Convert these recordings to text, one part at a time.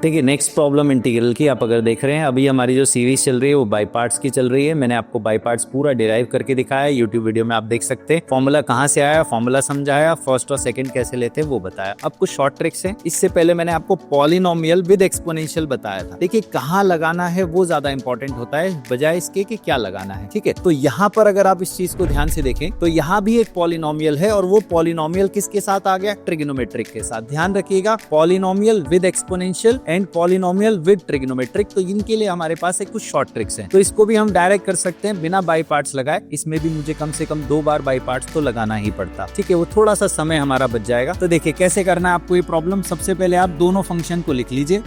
देखिए next problem integral की आप अगर देख रहे हैं, अभी हमारी जो सीरीज चल रही है वो बाई पार्ट्स की चल रही है। मैंने आपको बाई पार्ट्स पूरा डिराइव करके दिखाया है, यूट्यूब वीडियो में आप देख सकते हैं। फॉर्मूला कहाँ से आया, फॉर्मूला समझाया, फर्स्ट और सेकंड कैसे लेते हैं वो बताया। अब कुछ शॉर्ट ट्रिक्स हैं। इससे पहले मैंने आपको पॉलिनोमियल विद एक्सपोनेंशियल बताया था। देखिए कहाँ लगाना है वो ज्यादा इंपॉर्टेंट होता है बजाय इसके कि क्या लगाना है। ठीक है, तो यहाँ पर अगर आप इस चीज को ध्यान से देखें तो यहाँ भी एक पॉलिनोमियल है और वो पॉलिनोमियल किसके साथ आ गया, ट्रिग्नोमेट्रिक के साथ। ध्यान रखिएगा, polynomial with exponential and polynomial with trigonometric, तो इनके लिए हमारे पास एक कुछ शॉर्ट ट्रिक्स हैं। तो इसको भी हम डायरेक्ट कर सकते हैं बिना बाई पार्ट्स लगाए। इसमें भी मुझे कम से कम 2 बार बाई पार्ट्स तो लगाना ही पड़ता। ठीक है, वो थोड़ा सा समय हमारा बच जाएगा। तो देखिए कैसे करना है आपको ये प्रॉब्लम। सबसे पहले आप दोनों फंक्शन को लिख लीजिए।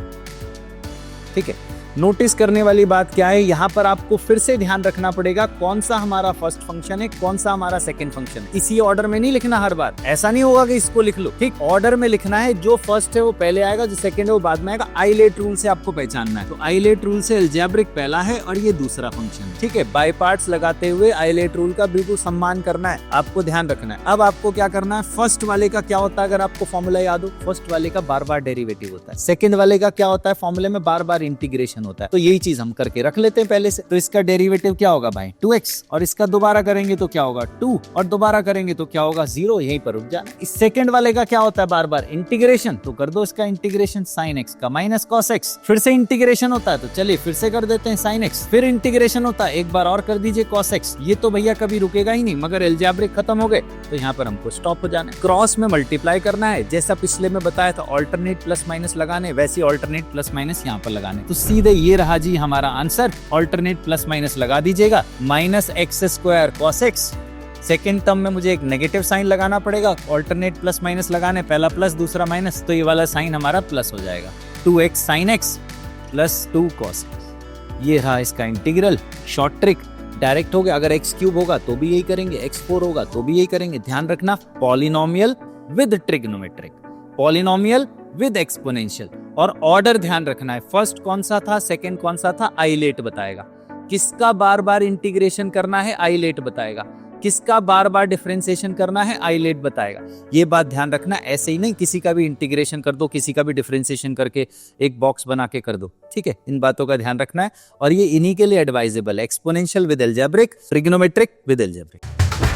ठीक है, नोटिस करने वाली बात क्या है, यहाँ पर आपको फिर से ध्यान रखना पड़ेगा कौन सा हमारा फर्स्ट फंक्शन है, कौन सा हमारा सेकंड फंक्शन है। इसी ऑर्डर में नहीं लिखना हर बार, ऐसा नहीं होगा कि इसको लिख लो। ठीक, ऑर्डर में लिखना है। जो फर्स्ट है वो पहले आएगा, जो सेकंड है वो बाद में आएगा। आइलेट रूल से आपको पहचानना है। तो आइलेट रूल से अलजेब्रिक पहला है और ये दूसरा फंक्शन है। ठीक है, बाई पार्ट्स लगाते हुए आइलेट रूल का बिल्कुल सम्मान करना है, आपको ध्यान रखना है। अब आपको क्या करना है, फर्स्ट वाले का क्या होता है, अगर आपको फॉर्मूला याद हो, फर्स्ट वाले का बार बार डेरिवेटिव होता है। सेकंड वाले का क्या होता है, फॉर्मूले में बार बार इंटीग्रेशन होता है। तो यही चीज हम करके रख लेते हैं पहले से। तो इसका डेरिवेटिव क्या होगा भाई, 2x, और इसका दोबारा करेंगे तो क्या होगा 2, और दोबारा करेंगे तो क्या होगा 0। यहीं पर रुक जाना। इस सेकंड वाले का क्या होता है, बार बार इंटीग्रेशन, तो कर दो इसका इंटीग्रेशन sin x का माइनस cos x। फिर से इंटीग्रेशन होता है तो चलिए फिर से कर देते हैं sin x। फिर इंटीग्रेशन होता है, एक बार और कर दीजिए cos x। ये तो भैया कभी रुकेगा ही नहीं, मगर अलजेब्रिक खत्म हो गए तो यहाँ पर हमको स्टॉप हो जाना है। क्रॉस में मल्टीप्लाई करना है, जैसा पिछले में बताया था ऑल्टरनेट प्लस माइनस लगाने, वैसे ऑल्टरनेट प्लस माइनस यहाँ पर लगाने। तो सीधे ये रहा जी हमारा आंसर। ऑल्टरनेट प्लस माइनस लगा दीजिएगा, minus x square cos x. Second term में मुझे एक नेगेटिव साइन लगाना पड़ेगा, ऑल्टरनेट प्लस माइनस लगाने, पहला प्लस दूसरा माइनस, तो ये वाला साइन हमारा प्लस हो जाएगा। 2x sin x plus 2 cos x। ये रहा इसका इंटीग्रल। शॉर्ट ट्रिक, डायरेक्ट हो गया। अगर x क्यूब होगा तो भी यही करेंगे, x4 होगा तो भी यही करेंगे। ध्यान रखना, polynomial with trigonometric, polynomial with exponential, और ऑर्डर ध्यान रखना है। फर्स्ट कौन सा था, सेकंड कौन सा था, आइलेट बताएगा। किसका बार बार इंटीग्रेशन करना है, आइलेट बताएगा। किसका बार बार डिफरेंशिएशन करना है, आइलेट बताएगा। ये बात ध्यान रखना, ऐसे ही नहीं किसी का भी इंटीग्रेशन कर दो, किसी का भी डिफरेंशिएशन करके एक बॉक्स बना के कर दो। ठीक है, इन बातों का ध्यान रखना है, और ये इन्हीं के लिए एडवाइजेबल है, exponential with algebraic, trigonometric with algebraic.